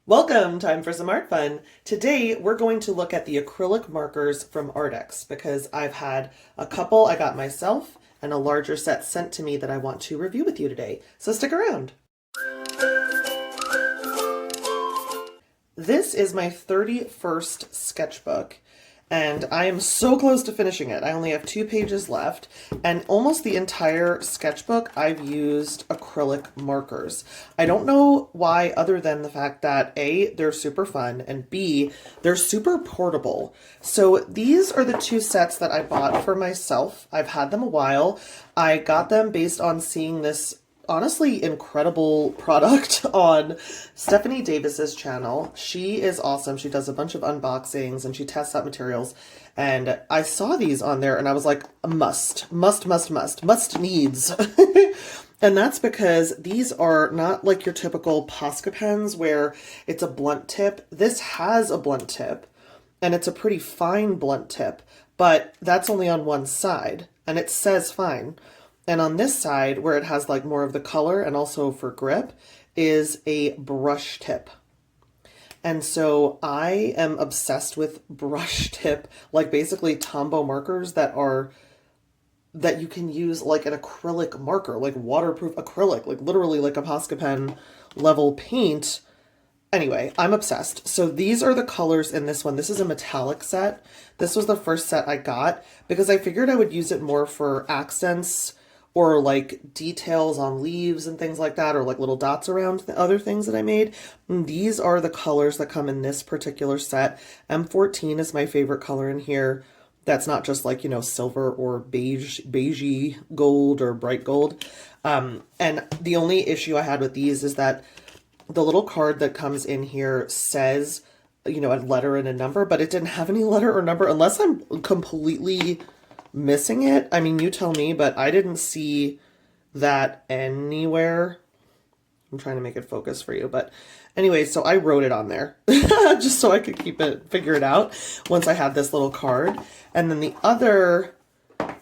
Welcome, time for some art fun. Today we're going to look at the acrylic markers from Arrtx because I've had a couple I got myself and a larger set sent to me that I want to review with you today. So stick around. This is my 31st sketchbook and I am so close to finishing it. I only have 2 pages left, and almost the entire sketchbook I've used acrylic markers. I don't know why, other than the fact that A, they're super fun, and B, they're super portable. So these are the 2 sets that I bought for myself. I've had them a while. I got them based on seeing this honestly incredible product on Stephanie Davis's channel. She is awesome. She does a bunch of unboxings and she tests out materials. And I saw these on there and I was like, must needs. And that's because these are not like your typical Posca pens where it's a blunt tip. This has a blunt tip and it's a pretty fine blunt tip, but that's only on one side and it says fine. And on this side, where it has like more of the color and also for grip, is a brush tip. And so I am obsessed with brush tip, like basically Tombow markers that you can use like an acrylic marker, like waterproof acrylic, like literally like a Posca pen level paint. Anyway, I'm obsessed. So these are the colors in this one. This is a metallic set. This was the first set I got because I figured I would use it more for accents or like details on leaves and things like that, or like little dots around the other things that I made. And these are the colors that come in this particular set. M14 is my favorite color in here. That's not just like, you know, silver or beigey gold or bright gold. And the only issue I had with these is that the little card that comes in here says, you know, a letter and a number, but it didn't have any letter or number unless I'm completely missing it. I mean, you tell me, but I didn't see that anywhere. I'm trying to make it focus for you, but anyway, so I wrote it on there just so I could figure it out once I had this little card. And then the other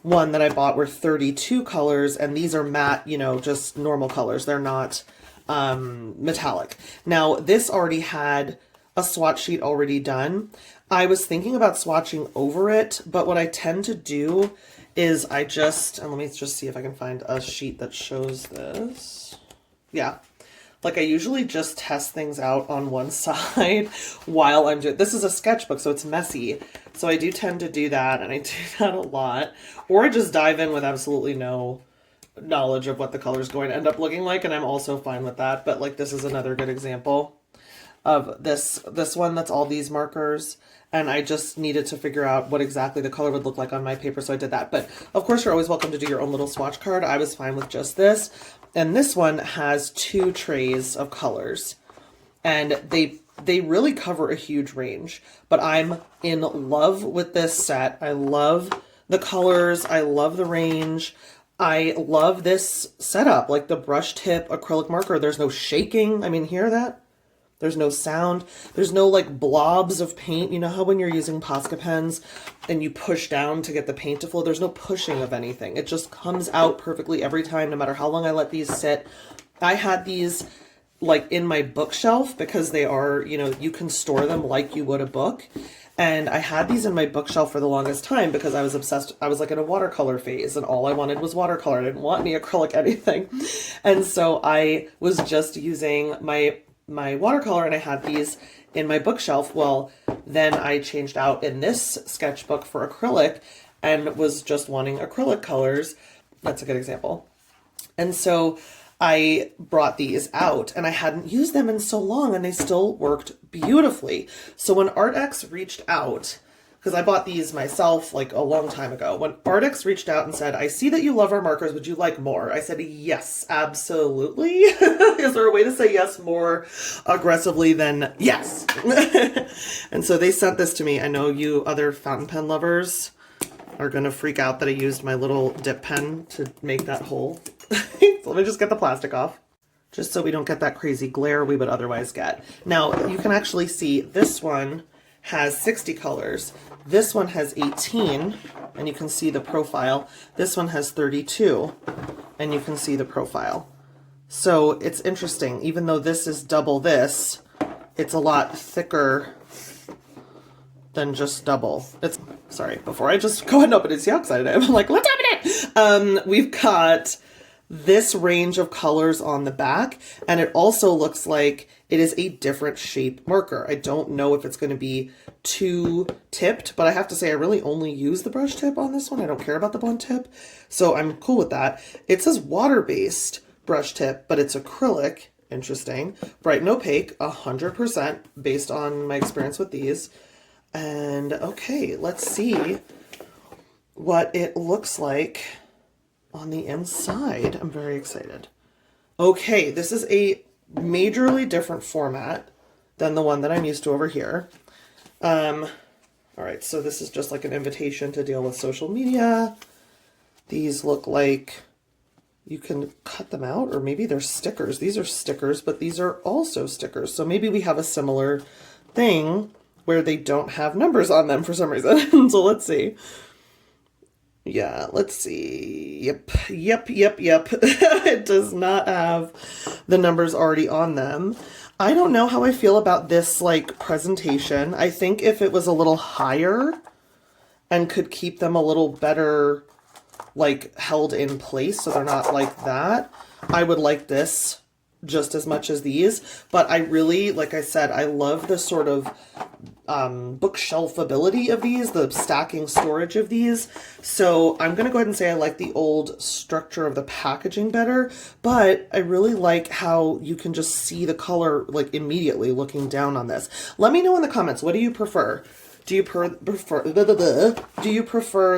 one that I bought were 32 colors, and these are matte, you know, just normal colors. They're not metallic. Now, this already had a swatch sheet already done. I was thinking about swatching over it, but what I tend to do is and let me just see if I can find a sheet that shows this. Yeah. Like I usually just test things out on one side while I'm doing, this is a sketchbook, so it's messy. So I do tend to do that, and I do that a lot. Or I just dive in with absolutely no knowledge of what the color is going to end up looking like, and I'm also fine with that. But like this is another good example of this one that's all these markers, and I just needed to figure out what exactly the color would look like on my paper, so I did that. But of course, you're always welcome to do your own little swatch card. I was fine with just this. And this one has 2 trays of colors, and they really cover a huge range. But I'm in love with this set. I love the colors. I love the range. I love this setup, like the brush tip acrylic marker. There's no shaking. I mean, hear that? There's no sound. There's no like blobs of paint. You know how when you're using Posca pens and you push down to get the paint to flow? There's no pushing of anything. It just comes out perfectly every time, no matter how long I let these sit. I had these like in my bookshelf because they are, you know, you can store them like you would a book. And I had these in my bookshelf for the longest time because I was obsessed. I was like in a watercolor phase and all I wanted was watercolor. I didn't want any acrylic anything. And so I was just using my watercolor, and I had these in my bookshelf. Well, then I changed out in this sketchbook for acrylic and was just wanting acrylic colors. That's a good example. And so I brought these out, and I hadn't used them in so long, and they still worked beautifully. So when Arrtx reached out, because I bought these myself like a long time ago. When Arrtx reached out and said, I see that you love our markers, would you like more? I said, yes, absolutely. Is there a way to say yes more aggressively than yes? And so they sent this to me. I know you other fountain pen lovers are going to freak out that I used my little dip pen to make that hole. So let me just get the plastic off, just so we don't get that crazy glare we would otherwise get. Now, you can actually see this one has 60 colors. This one has 18, and you can see the profile. This one has 32, and you can see the profile. So it's interesting, even though this is double this, it's a lot thicker than just double. It's, sorry, before I just go ahead and open it, see how excited I am. I'm like, let's open it! We've got this range of colors on the back, and it also looks like it is a different shape marker. I don't know if it's going to be too tipped, but I have to say I really only use the brush tip on this one. I don't care about the blunt tip, so I'm cool with that. It says water-based brush tip, but it's acrylic. Interesting. Bright and opaque, 100% based on my experience with these. And okay, let's see what it looks like on the inside. I'm very excited. Okay, this is a majorly different format than the one that I'm used to over here. All right, so this is just like an invitation to deal with social media. These look like you can cut them out, or maybe they're stickers. These are stickers, but these are also stickers. So maybe we have a similar thing where they don't have numbers on them for some reason. So let's see. Yeah, let's see. Yep. It does not have the numbers already on them. I don't know how I feel about this like presentation. I think if it was a little higher and could keep them a little better like held in place so they're not like that, I would like this just as much as these. But I really, like I said, I love the sort of bookshelf ability of these, the stacking storage of these. So I'm going to go ahead and say I like the old structure of the packaging better, but I really like how you can just see the color like immediately looking down on this. Let me know in the comments, what do you prefer? Do you prefer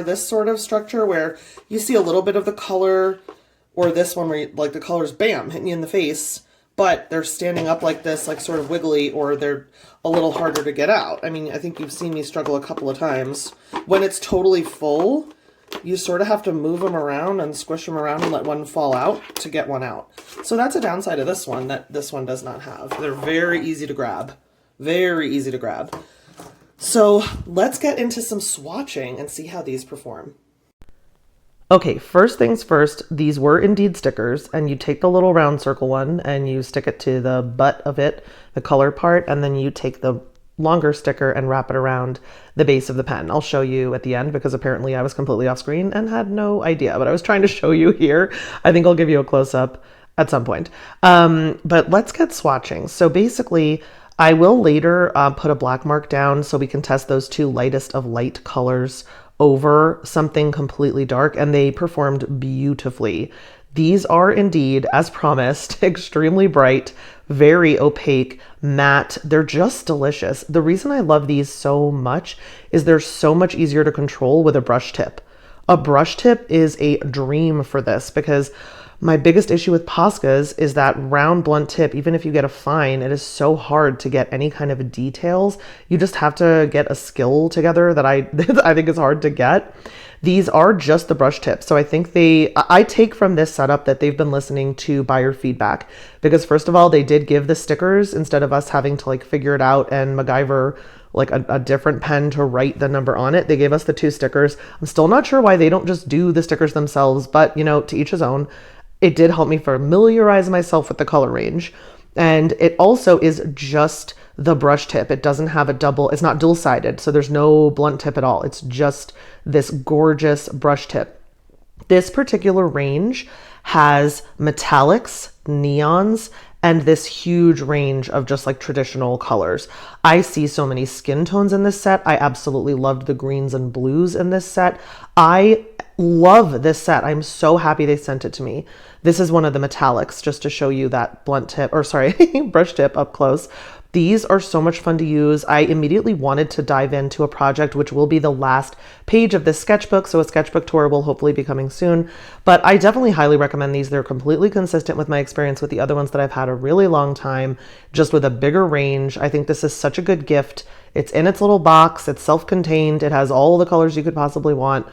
this sort of structure where you see a little bit of the color, or this one where like the colors bam hitting you in the face, but they're standing up like this, like sort of wiggly, or they're a little harder to get out? I mean, I think you've seen me struggle a couple of times. When it's totally full, you sort of have to move them around and squish them around and let one fall out to get one out. So that's a downside of this one that this one does not have. They're very easy to grab. Very easy to grab. So let's get into some swatching and see how these perform. Okay, first things first, these were indeed stickers, and you take the little round circle one and you stick it to the butt of it, the color part, and then you take the longer sticker and wrap it around the base of the pen. I'll show you at the end because apparently I was completely off screen and had no idea, but I was trying to show you here. I think I'll give you a close-up at some point. But let's get swatching. So basically, I will later put a black mark down so we can test those two lightest of light colors over something completely dark, and they performed beautifully. These are indeed, as promised, extremely bright, very opaque, matte. They're just delicious. The reason I love these so much is they're so much easier to control with a brush tip. A brush tip is a dream for this because my biggest issue with Poscas is that round blunt tip. Even if you get a fine, it is so hard to get any kind of details. You just have to get a skill together that I think is hard to get. These are just the brush tip. So I think I take from this setup that they've been listening to buyer feedback, because first of all, they did give the stickers instead of us having to like figure it out and MacGyver like a different pen to write the number on it. They gave us the two stickers. I'm still not sure why they don't just do the stickers themselves, but you know, to each his own. It did help me familiarize myself with the color range. And it also is just the brush tip. It doesn't have it's not dual-sided, so there's no blunt tip at all. It's just this gorgeous brush tip. This particular range has metallics, neons, and this huge range of just like traditional colors. I see so many skin tones in this set. I absolutely loved the greens and blues in this set. I love this set. I'm so happy they sent it to me. This is one of the metallics, just to show you that blunt tip, or sorry, brush tip up close. These are so much fun to use. I immediately wanted to dive into a project which will be the last page of this sketchbook, so a sketchbook tour will hopefully be coming soon. But I definitely highly recommend these. They're completely consistent with my experience with the other ones that I've had a really long time, just with a bigger range. I think this is such a good gift. It's in its little box. It's self-contained. It has all the colors you could possibly want.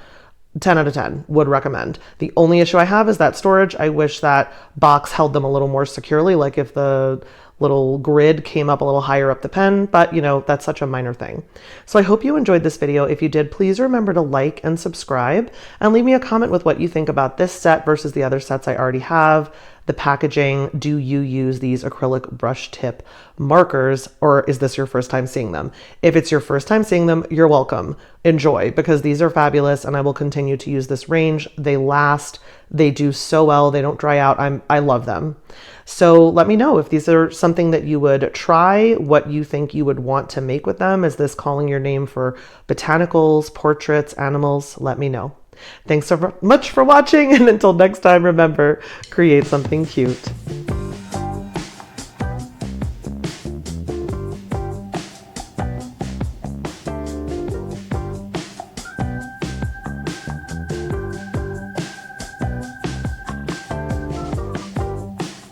10 out of 10, would recommend. The only issue I have is that storage. I wish that box held them a little more securely. Like if the little grid came up a little higher up the pen, but you know, that's such a minor thing. So I hope you enjoyed this video. If you did, please remember to like and subscribe and leave me a comment with what you think about this set versus the other sets I already have. The packaging, do you use these acrylic brush tip markers, or is this your first time seeing them? If it's your first time seeing them, you're welcome. Enjoy, because these are fabulous and I will continue to use this range. They last, they do so well, they don't dry out. I love them. So let me know if these are something that you would try, what you think you would want to make with them. Is this calling your name for botanicals, portraits, animals? Let me know. Thanks so much for watching, and until next time, remember, create something cute.